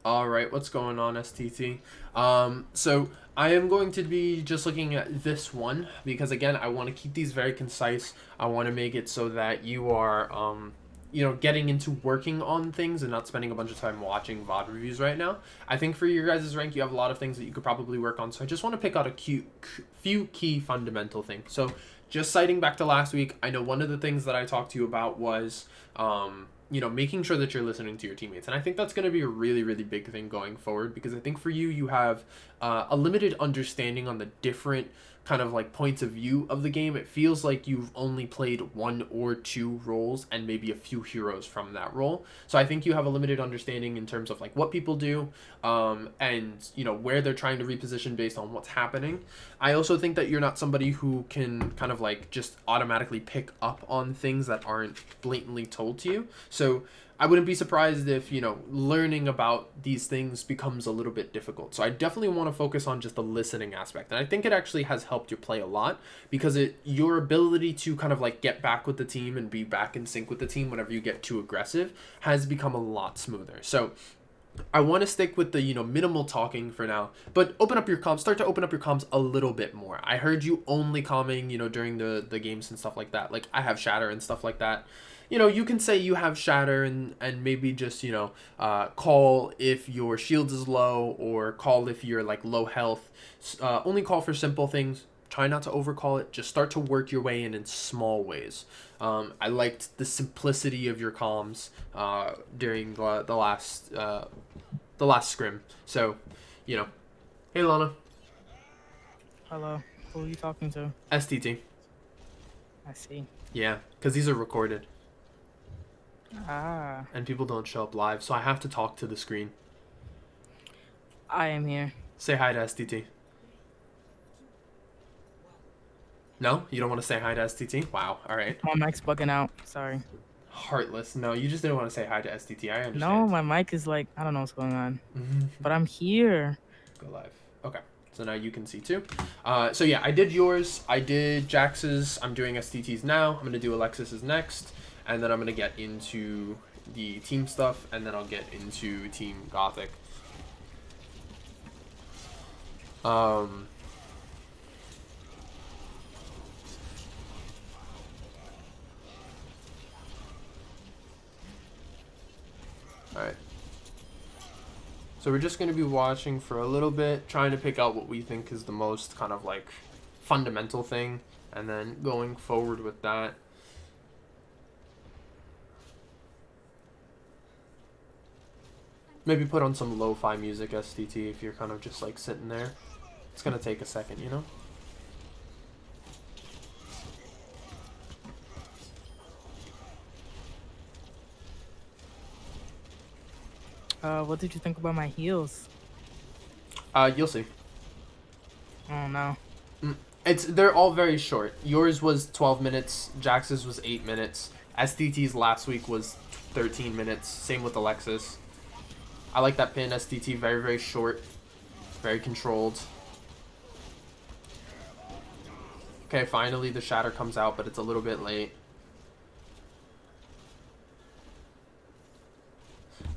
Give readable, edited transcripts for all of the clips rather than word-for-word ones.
All right, what's going on, STT? So I am going to be just looking at this one because again, I want to keep these very concise. I want to make it so that you are, getting into working on things and not spending a bunch of time watching VOD reviews right now. I think for your guys' rank, you have a lot of things that you could probably work on. So I just want to pick out few key fundamental things. So just citing back to last week, I know one of the things that I talked to you about was, making sure that you're listening to your teammates. And I think that's going to be a really, really big thing going forward because I think for you, you have a limited understanding on the different kind of like points of view of the game. It feels like you've only played one or two roles and maybe a few heroes from that role. So I think you have a limited understanding in terms of like what people do, and where they're trying to reposition based on what's happening. I also think that you're not somebody who can kind of like just automatically pick up on things that aren't blatantly told to you. So I wouldn't be surprised if, learning about these things becomes a little bit difficult. So I definitely want to focus on just the listening aspect. And I think it actually has helped you play a lot because your ability to kind of like get back with the team and be back in sync with the team whenever you get too aggressive has become a lot smoother. So I want to stick with the minimal talking for now, but start to open up your comms a little bit more. I heard you only calming during the games and stuff like that. Like I have shatter and stuff like that. You can say you have shatter and maybe just call if your shield is low or call if you're like low health. Only call for simple things. Try not to overcall it. Just start to work your way in small ways. I liked the simplicity of your comms during the last scrim. So, hey Lana, Hello. Who are you talking to? STT. I see. Yeah, because these are recorded Ah, and people don't show up live, so I have to talk to the screen. I am here. Say hi to STT. No, you don't want to say hi to STT? Wow. All right. My mic's bugging out. Sorry. Heartless. No, you just didn't want to say hi to STT. I No, understand. my mic is like, I don't know what's going on. But I'm here. Go live. Okay. So now you can see too. So yeah, I did yours. I did Jax's. I'm doing STT's now. I'm going to do Alexis's next. And then I'm going to get into the team stuff. And then I'll get into Team Gothic. Um... Alright. So we're just going to be watching for a little bit, trying to pick out what we think is the most kind of like fundamental thing, and then going forward with that. Maybe put on some lo-fi music, STT, if you're kind of just like sitting there. It's going to take a second, What did you think about my heels? You'll see. Oh no. They're all very short. Yours was 12 minutes, Jax's was 8 minutes, STT's last week was 13 minutes, same with Alexis. I like that pin, STT, very, very short, very controlled. Okay, finally the shatter comes out, but it's a little bit late.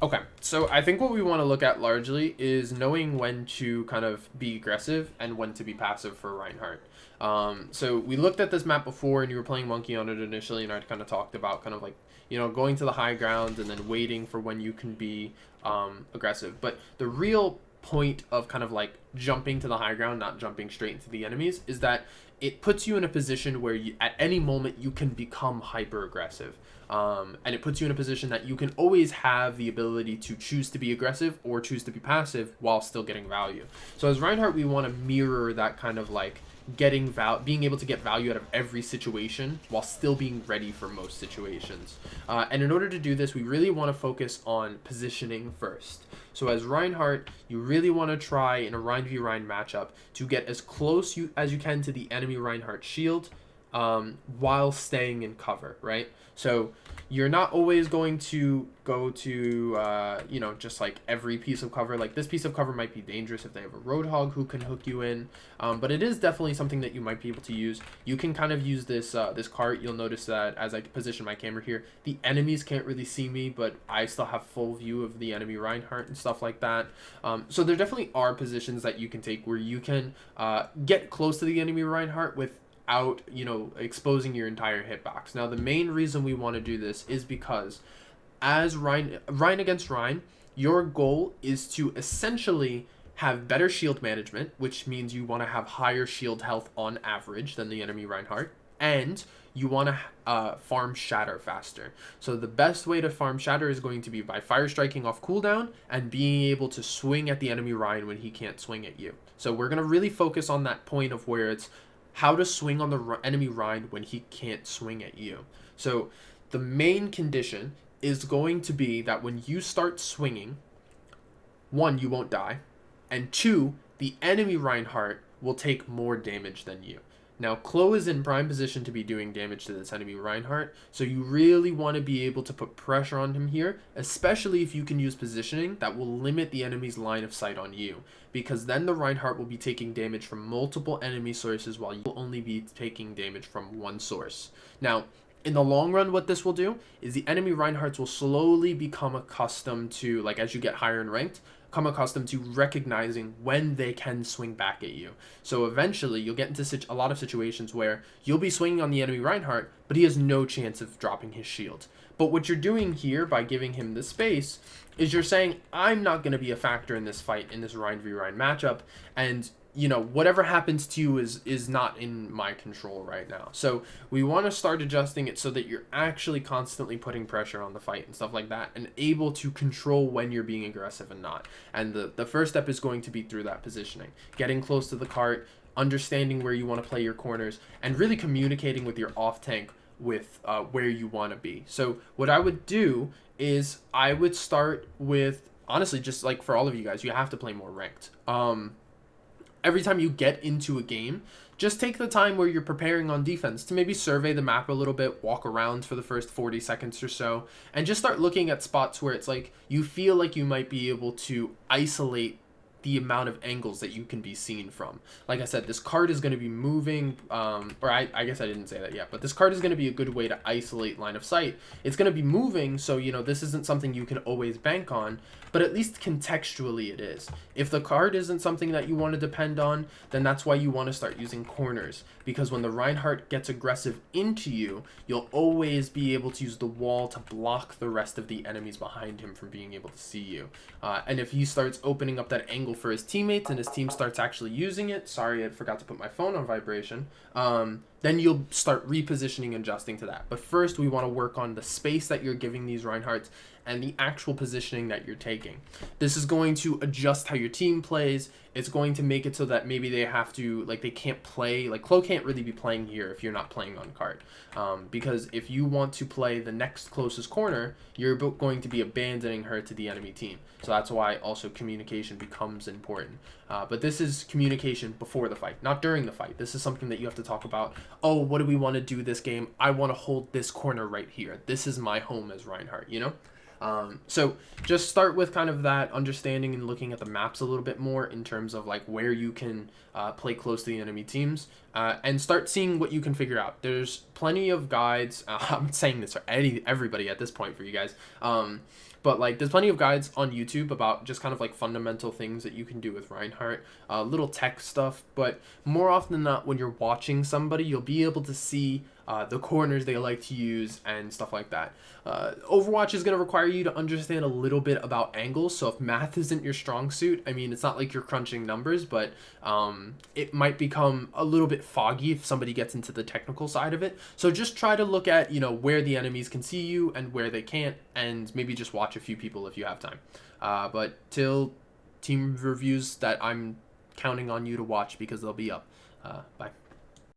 Okay, so I think what we want to look at largely is knowing when to kind of be aggressive and when to be passive for Reinhardt. So we looked at this map before and you were playing Monkey on it initially, and I kind of talked about kind of like, going to the high ground and then waiting for when you can be aggressive. But the real point of kind of like jumping to the high ground, not jumping straight into the enemies, is that it puts you in a position where at any moment you can become hyper aggressive. And it puts you in a position that you can always have the ability to choose to be aggressive or choose to be passive while still getting value. So as Reinhardt, we want to mirror that kind of like being able to get value out of every situation while still being ready for most situations. And in order to do this, we really want to focus on positioning first. So as Reinhardt, you really want to try in a Rein v Rein matchup to get as close as you can to the enemy Reinhardt shield, while staying in cover, right? So you're not always going to go to, just like every piece of cover. Like this piece of cover might be dangerous if they have a Roadhog who can hook you in, but it is definitely something that you might be able to use. You can kind of use this this cart. You'll notice that as I position my camera here, the enemies can't really see me, but I still have full view of the enemy Reinhardt and stuff like that. So there definitely are positions that you can take where you can get close to the enemy Reinhardt without, exposing your entire hitbox. Now, the main reason we want to do this is because as Rein against Rein, your goal is to essentially have better shield management, which means you want to have higher shield health on average than the enemy Reinhardt, and you want to farm Shatter faster. So the best way to farm Shatter is going to be by fire striking off cooldown and being able to swing at the enemy Rein when he can't swing at you. So we're going to really focus on that point of where it's how to swing on the enemy Rein when he can't swing at you. So the main condition is going to be that when you start swinging, one, you won't die, and two, the enemy Reinhardt will take more damage than you. Now, Chloe is in prime position to be doing damage to this enemy Reinhardt, so you really want to be able to put pressure on him here, especially if you can use positioning that will limit the enemy's line of sight on you, because then the Reinhardt will be taking damage from multiple enemy sources while you will only be taking damage from one source. Now, in the long run, what this will do is the enemy Reinhardts will slowly become accustomed to, like as you get higher in ranked, come accustomed to recognizing when they can swing back at you. So eventually you'll get into a lot of situations where you'll be swinging on the enemy Reinhardt, but he has no chance of dropping his shield. But what you're doing here by giving him the space is you're saying, I'm not going to be a factor in this fight, in this Rein v Rein matchup, and whatever happens to you is not in my control right now. So we want to start adjusting it so that you're actually constantly putting pressure on the fight and stuff like that, and able to control when you're being aggressive and not. And the first step is going to be through that positioning, getting close to the cart, understanding where you want to play your corners, and really communicating with your off tank with where you want to be. So what I would do is I would start with, honestly, just like for all of you guys, you have to play more ranked. Every time you get into a game, just take the time where you're preparing on defense to maybe survey the map a little bit, walk around for the first 40 seconds or so, and just start looking at spots where it's like you feel like you might be able to isolate the amount of angles that you can be seen from. Like I said, this card is going to be moving, or I guess I didn't say that yet, but this card is going to be a good way to isolate line of sight. It's going to be moving, so this isn't something you can always bank on, but at least contextually it is. If the card isn't something that you want to depend on, then that's why you want to start using corners, because when the Reinhardt gets aggressive into you, you'll always be able to use the wall to block the rest of the enemies behind him from being able to see you. And if he starts opening up that angle for his teammates and his team starts actually using it, sorry, I forgot to put my phone on vibration, then you'll start repositioning and adjusting to that. But first, we want to work on the space that you're giving these Reinhardts and the actual positioning that you're taking. This is going to adjust how your team plays. It's going to make it so that maybe they have to, they can't play, Chloe can't really be playing here if you're not playing on cart. Because if you want to play the next closest corner, you're going to be abandoning her to the enemy team. So that's why also communication becomes important. But this is communication before the fight, not during the fight. This is something that you have to talk about. Oh, what do we want to do this game? I want to hold this corner right here. This is my home as Reinhardt, So just start with kind of that understanding and looking at the maps a little bit more in terms of where you can play close to the enemy teams, and start seeing what you can figure out. There's plenty of guides. I'm saying this for everybody at this point for you guys. But there's plenty of guides on YouTube about just kind of fundamental things that you can do with Reinhardt, little tech stuff. But more often than not, when you're watching somebody, you'll be able to see the corners they like to use and stuff like that. Overwatch is going to require you to understand a little bit about angles. So if math isn't your strong suit, I mean, it's not like you're crunching numbers, but it might become a little bit foggy if somebody gets into the technical side of it. So just try to look at, where the enemies can see you and where they can't, and maybe just watch a few people if you have time. But till team reviews that I'm counting on you to watch because they'll be up. Bye.